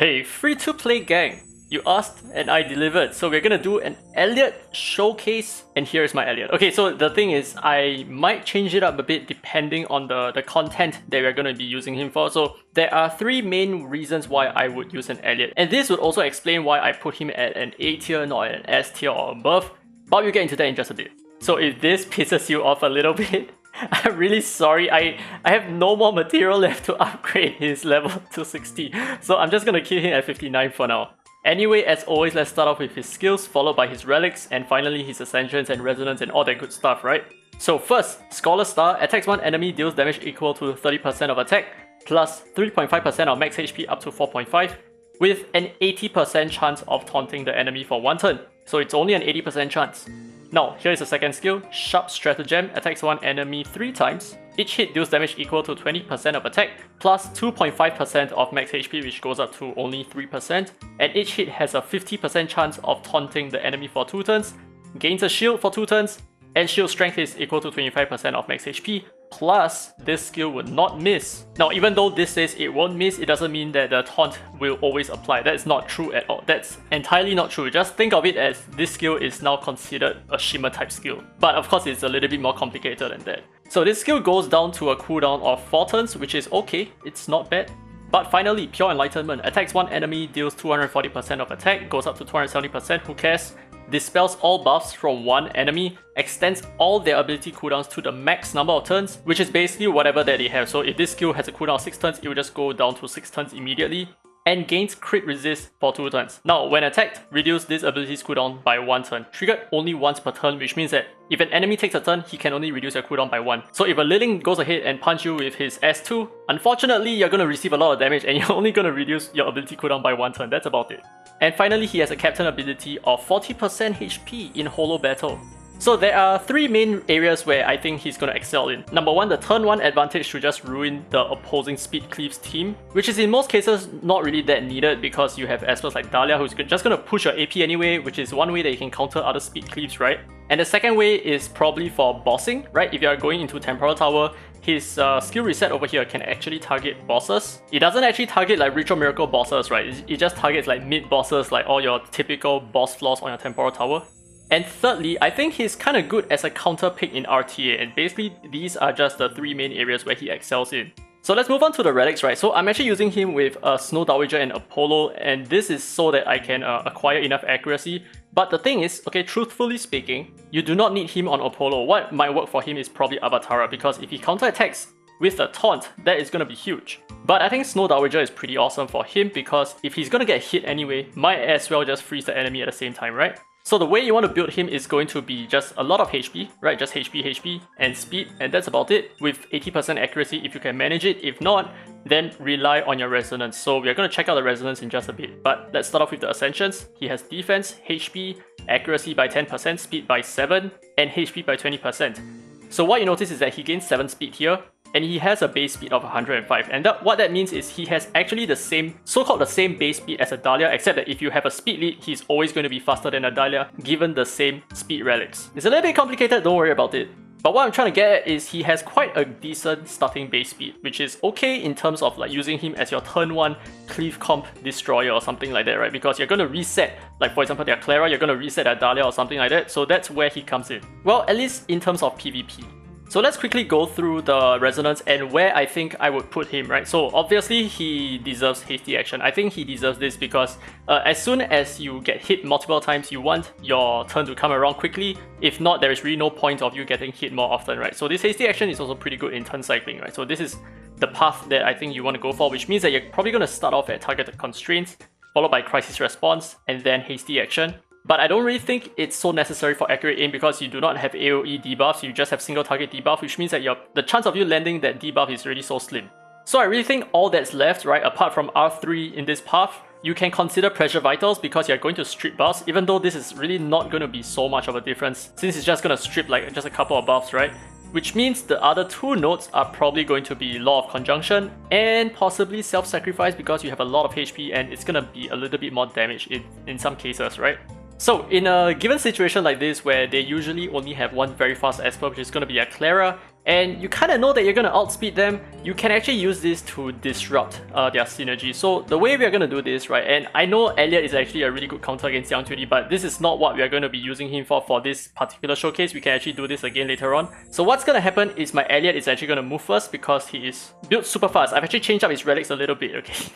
Hey, free-to-play gang! You asked and I delivered, so we're gonna do an Elliot showcase, and here's my Elliot. Okay, so the thing is, I might change it up a bit depending on the content that we're gonna be using him for. So there are three main reasons why I would use an Elliot, and this would also explain why I put him at an A tier, not an S tier or above, but we'll get into that in just a bit. So if this pisses you off a little bit, I'm really sorry, I have no more material left to upgrade his level to 60, so I'm just gonna keep him at 59 for now. Anyway, as always, let's start off with his skills, followed by his relics, and finally his ascensions and resonance and all that good stuff, right? So first, Scholar Star attacks one enemy, deals damage equal to 30% of attack, plus 3.5% of max HP up to 4.5, with an 80% chance of taunting the enemy for one turn. So it's only an 80% chance. Now, here is the second skill, Sharp Stratagem attacks one enemy 3 times. Each hit deals damage equal to 20% of attack, plus 2.5% of max HP, which goes up to only 3%, and each hit has a 50% chance of taunting the enemy for 2 turns, gains a shield for 2 turns, and shield strength is equal to 25% of max HP, plus this skill would not miss. Now, even though this says it won't miss, it doesn't mean that the taunt will always apply. That is not true at all. That's entirely not true. Just think of it as this skill is now considered a shimmer type skill. But of course, it's a little bit more complicated than that. So this skill goes down to a cooldown of 4 turns, which is okay. It's not bad. But finally, Pure Enlightenment attacks one enemy, deals 240% of attack, goes up to 270%, who cares? Dispels all buffs from one enemy, extends all their ability cooldowns to the max number of turns, which is basically whatever that they have. So if this skill has a cooldown of 6 turns, it will just go down to 6 turns immediately, and gains crit resist for 2 turns. Now, when attacked, reduce this ability's cooldown by 1 turn. Triggered only once per turn, which means that if an enemy takes a turn, he can only reduce your cooldown by 1. So if a Lilling goes ahead and punch you with his S2, unfortunately, you're gonna receive a lot of damage and you're only gonna reduce your ability cooldown by 1 turn. That's about it. And finally, he has a captain ability of 40% HP in Holo Battle. So there are 3 main areas where I think he's gonna excel in. Number 1, the turn 1 advantage should just ruin the opposing Speed Cleave's team, which is in most cases not really that needed because you have experts like Dahlia who's just gonna push your AP anyway, which is one way that you can counter other Speed Cleaves, right? And the second way is probably for bossing, right? If you are going into Temporal Tower, his skill reset over here can actually target bosses. It doesn't actually target like Ritual Miracle bosses, right? It just targets like mid bosses, like all your typical boss flaws on your Temporal Tower. And thirdly, I think he's kind of good as a counter pick in RTA, and basically these are just the 3 main areas where he excels in. So let's move on to the relics, right? So I'm actually using him with Snow Dowager and Apollo, and this is so that I can acquire enough accuracy. But the thing is, okay, truthfully speaking, you do not need him on Apollo. What might work for him is probably Avatara, because if he counterattacks with a taunt, that is gonna be huge. But I think Snow Dowager is pretty awesome for him, because if he's gonna get hit anyway, might as well just freeze the enemy at the same time, right? So the way you want to build him is going to be just a lot of HP, right? Just HP, and speed, and that's about it, with 80% accuracy if you can manage it. If not, then rely on your resonance. So we're going to check out the resonance in just a bit. But let's start off with the ascensions. He has defense, HP, accuracy by 10%, speed by 7, and HP by 20%. So what you notice is that he gains 7 speed here, and he has a base speed of 105, and what that means is he has actually the same, so-called the same base speed as a Dahlia, except that if you have a speed lead, he's always going to be faster than a Dahlia, given the same speed relics. It's a little bit complicated, don't worry about it. But what I'm trying to get at is he has quite a decent starting base speed, which is okay in terms of like using him as your turn 1 Cleave Comp Destroyer or something like that, right? Because you're going to reset, like for example their Clara, you're going to reset their Dahlia or something like that, so that's where he comes in. Well, at least in terms of PvP. So let's quickly go through the resonance and where I think I would put him, right? So obviously he deserves hasty action. I think he deserves this because as soon as you get hit multiple times, you want your turn to come around quickly. If not, there is really no point of you getting hit more often, right? So this hasty action is also pretty good in turn cycling, right? So this is the path that I think you want to go for, which means that you're probably going to start off at targeted constraints, followed by crisis response, and then hasty action. But I don't really think it's so necessary for accurate aim because you do not have AoE debuffs, you just have single target debuff, which means that the chance of you landing that debuff is really so slim. So I really think all that's left, right, apart from R3 in this path, you can consider Pressure Vitals because you're going to strip buffs, even though this is really not going to be so much of a difference, since it's just going to strip like just a couple of buffs, right? Which means the other 2 nodes are probably going to be Law of Conjunction and possibly Self-Sacrifice because you have a lot of HP and it's going to be a little bit more damage in some cases, right? So in a given situation like this where they usually only have one very fast Esper, which is going to be a Clara, and you kind of know that you're going to outspeed them, you can actually use this to disrupt their synergy. So the way we are going to do this, right, and I know Elliot is actually a really good counter against Jiang Jueli, but this is not what we are going to be using him for this particular showcase. We can actually do this again later on. So what's going to happen is my Elliot is actually going to move first because he is built super fast. I've actually changed up his relics a little bit, okay?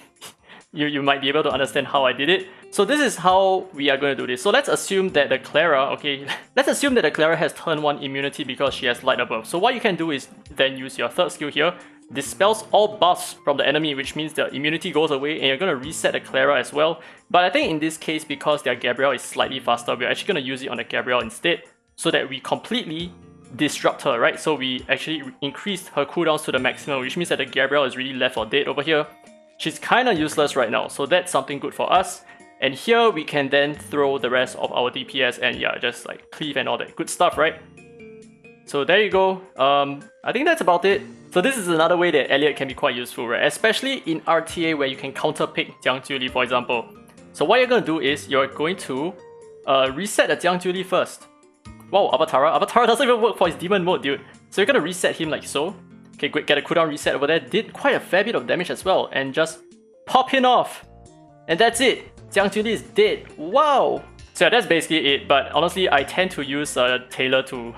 You might be able to understand how I did it. So this is how we are going to do this. So let's assume that the Clara, okay, let's assume that the Clara has turn 1 immunity because she has light above. So what you can do is then use your third skill here, dispels all buffs from the enemy, which means the immunity goes away, and you're going to reset the Clara as well. But I think in this case, because their Gabrielle is slightly faster, we're actually going to use it on the Gabrielle instead, so that we completely disrupt her, right? So we actually increased her cooldowns to the maximum, which means that the Gabrielle is really left for dead over here. She's kind of useless right now, so that's something good for us. And here we can then throw the rest of our DPS and yeah, just like cleave and all that good stuff, right? So there you go. I think that's about it. So this is another way that Elliot can be quite useful, right? Especially in RTA where you can counter pick Jiang Jueli, for example. So what you're going to do is you're going to reset the Jiang Jueli first. Wow, Avatara. Avatara doesn't even work for his demon mode, dude. So you're going to reset him like so. Okay, great, get a cooldown reset over there. Did quite a fair bit of damage as well. And just pop him off. And that's it. Jiang Jueli is dead. Wow. So yeah, that's basically it. But honestly, I tend to use Taylor to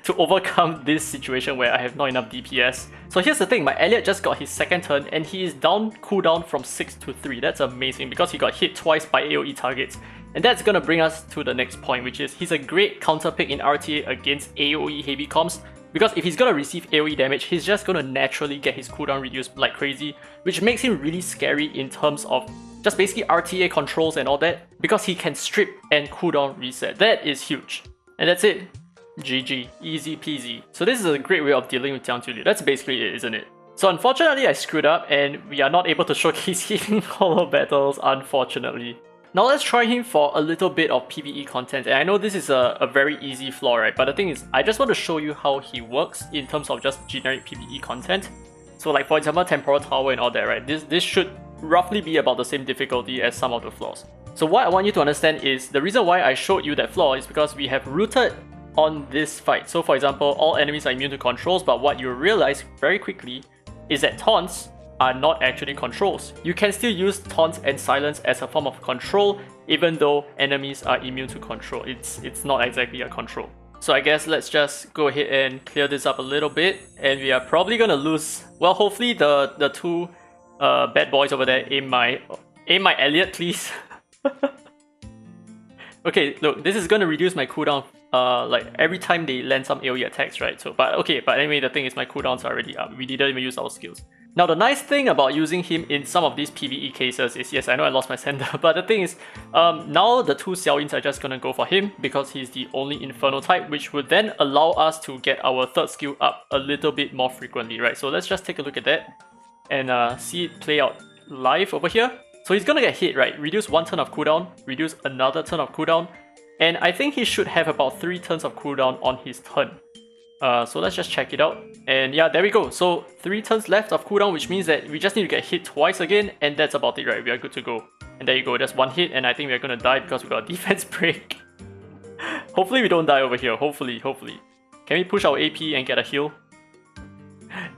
to overcome this situation where I have not enough DPS. So here's the thing, my Elliot just got his second turn and he is down cooldown from 6 to 3. That's amazing because he got hit twice by AoE targets. And that's gonna bring us to the next point, which is he's a great counter pick in RTA against AoE heavy comps. Because if he's gonna receive AoE damage, he's just gonna naturally get his cooldown reduced like crazy, which makes him really scary in terms of just basically RTA controls and all that, because he can strip and cooldown reset. That is huge. And that's it. GG. Easy peasy. So this is a great way of dealing with Jiang Jueli. That's basically it, isn't it? So unfortunately I screwed up and we are not able to showcase him in Hollow Battles, unfortunately. Now let's try him for a little bit of PvE content, and I know this is a very easy flaw, right? But the thing is, I just want to show you how he works in terms of just generic PvE content. So like for example, Temporal Tower and all that, right? This should roughly be about the same difficulty as some of the flaws. So what I want you to understand is, the reason why I showed you that flaw is because we have rooted on this fight. So for example, all enemies are immune to controls, but what you realize very quickly is that taunts are not actually controls. You can still use taunts and silence as a form of control, even though enemies are immune to control. It's not exactly a control. So I guess let's just go ahead and clear this up a little bit, and we are probably gonna lose. Well, hopefully the two bad boys over there aim my Elliot, please. Okay, look, this is gonna reduce my cooldown like every time they land some AoE attacks, right? So but anyway, the thing is my cooldowns are already up. We didn't even use our skills. Now the nice thing about using him in some of these PvE cases is, yes, I know I lost my sender, but the thing is, now the two Xiaoyins are just gonna go for him because he's the only Inferno type, which would then allow us to get our third skill up a little bit more frequently, right? So let's just take a look at that and see it play out live over here. So he's gonna get hit, right? Reduce 1 turn of cooldown, reduce another turn of cooldown, and I think he should have about 3 turns of cooldown on his turn. So let's just check it out. And yeah, there we go. So 3 turns left of cooldown, which means that we just need to get hit twice again, and that's about it, right? We are good to go. And there you go, that's 1 hit, and I think we're gonna die because we got a defense break. Hopefully we don't die over here, hopefully. Can we push our AP and get a heal?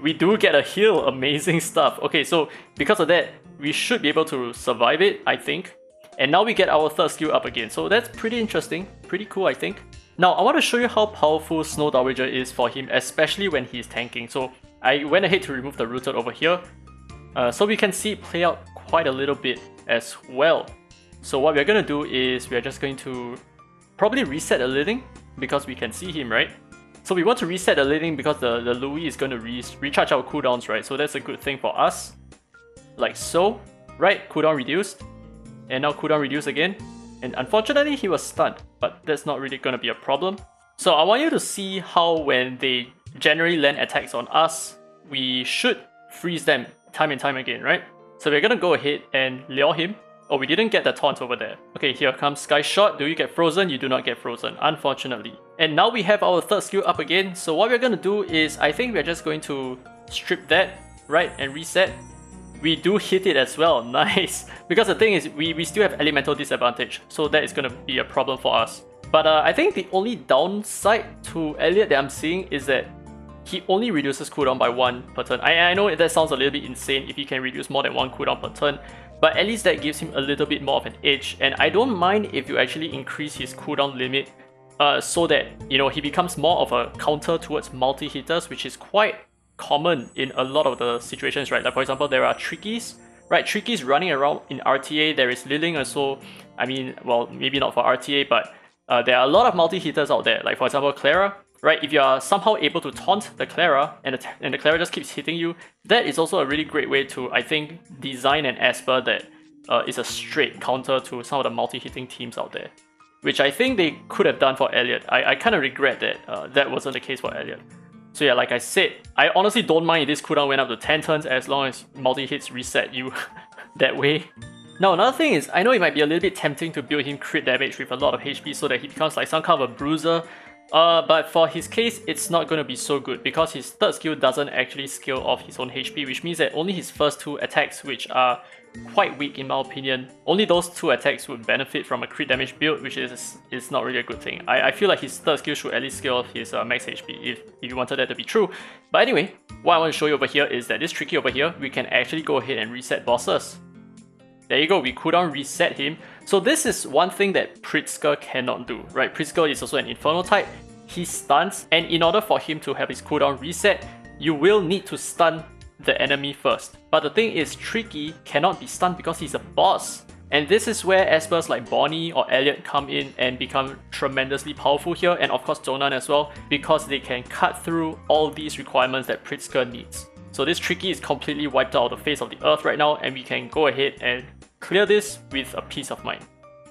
We do get a heal, amazing stuff. Okay, so because of that, we should be able to survive it, I think. And now we get our third skill up again, so that's pretty interesting, pretty cool, I think. Now, I want to show you how powerful Snow Dowager is for him, especially when he's tanking. So I went ahead to remove the rooted over here, so we can see it play out quite a little bit as well. So what we're going to do is we're just going to probably reset a living, because we can see him, right? So we want to reset the living because the Louis is going to recharge our cooldowns, right? So that's a good thing for us. Like so, right? Cooldown reduced. And now cooldown reduced again. And unfortunately, he was stunned, but that's not really going to be a problem. So I want you to see how when they generally land attacks on us, we should freeze them time and time again, right? So we're going to go ahead and lure him. Oh, we didn't get the taunt over there. Okay, here comes Sky Shot. Do you get frozen? You do not get frozen, unfortunately. And now we have our third skill up again. So what we're going to do is, I think we're just going to strip that, right, and reset. We do hit it as well, nice. Because the thing is, we still have elemental disadvantage, so that is going to be a problem for us. But I think the only downside to Elliot that I'm seeing is that he only reduces cooldown by 1 per turn. I know that sounds a little bit insane if he can reduce more than 1 cooldown per turn, but at least that gives him a little bit more of an edge, and I don't mind if you actually increase his cooldown limit so that, you know, he becomes more of a counter towards multi-hitters, which is quite common in a lot of the situations, right? Like for example, there are Trickies, right? Trickies running around in RTA, there is Liling also, I mean, well, maybe not for RTA, but there are a lot of multi-hitters out there, like for example, Clara, right? If you are somehow able to taunt the Clara and the Clara just keeps hitting you, that is also a really great way to, I think, design an Esper that is a straight counter to some of the multi-hitting teams out there, which I think they could have done for Elliot. I kind of regret that that wasn't the case for Elliot. So yeah, like I said, I honestly don't mind if this cooldown went up to 10 turns as long as multi-hits reset you that way. Now another thing is, I know it might be a little bit tempting to build him crit damage with a lot of HP so that he becomes like some kind of a bruiser, but for his case, it's not going to be so good because his third skill doesn't actually scale off his own HP, which means that only his first 2 attacks, which are quite weak in my opinion, only those 2 attacks would benefit from a crit damage build, which is not really a good thing. I feel like his third skill should at least scale off his max HP if you wanted that to be true. But anyway, what I want to show you over here is that this Tricky over here, we can actually go ahead and reset bosses. There you go, we cooldown reset him. So this is one thing that Pritzker cannot do, right? Pritzker is also an Inferno type, he stuns, and in order for him to have his cooldown reset, you will need to stun the enemy first. But the thing is, Tricky cannot be stunned because he's a boss. And this is where Espers like Bonnie or Elliot come in and become tremendously powerful here, and of course Zonan as well, because they can cut through all these requirements that Pritzker needs. So this Tricky is completely wiped out of the face of the earth right now, and we can go ahead and clear this with a peace of mind.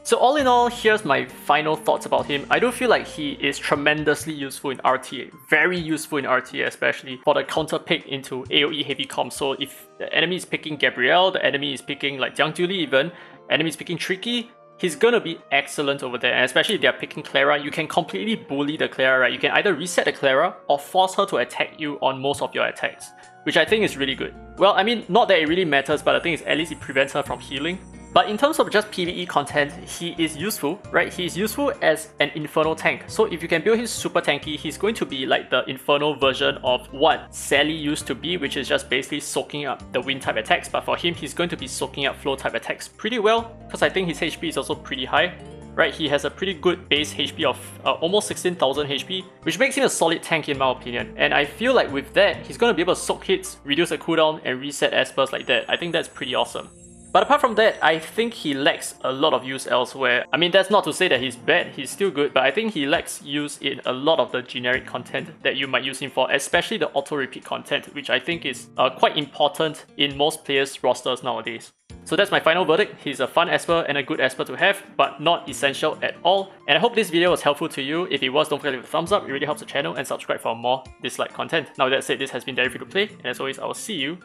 So all in all, here's my final thoughts about him. I do feel like he is tremendously useful in RTA, very useful in RTA, especially for the counter pick into AoE heavy comp. So if the enemy is picking Gabrielle, the enemy is picking like Jiang Julie even, enemy is picking Tricky, he's gonna be excellent over there. And especially if they're picking Clara, you can completely bully the Clara, right? You can either reset the Clara or force her to attack you on most of your attacks, which I think is really good. Well, I mean, not that it really matters, but the thing is at least it prevents her from healing. But in terms of just PvE content, he is useful, right? He is useful as an Inferno tank. So if you can build him super tanky, he's going to be like the Inferno version of what Sally used to be, which is just basically soaking up the wind type attacks. But for him, he's going to be soaking up flow type attacks pretty well, because I think his HP is also pretty high, right? He has a pretty good base HP of almost 16,000 HP, which makes him a solid tank in my opinion. And I feel like with that, he's going to be able to soak hits, reduce the cooldown, and reset Espers like that. I think that's pretty awesome. But apart from that, I think he lacks a lot of use elsewhere. I mean, that's not to say that he's bad, he's still good, but I think he lacks use in a lot of the generic content that you might use him for, especially the auto-repeat content, which I think is quite important in most players' rosters nowadays. So that's my final verdict. He's a fun Esper and a good Esper to have, but not essential at all. And I hope this video was helpful to you. If it was, don't forget to leave a thumbs up, it really helps the channel, and subscribe for more dislike content. Now with that said, this has been Derry Free to Play, and as always, I will see you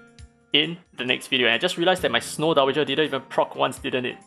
in the next video. And I just realized that my Snow Dowager didn't even proc once, didn't it?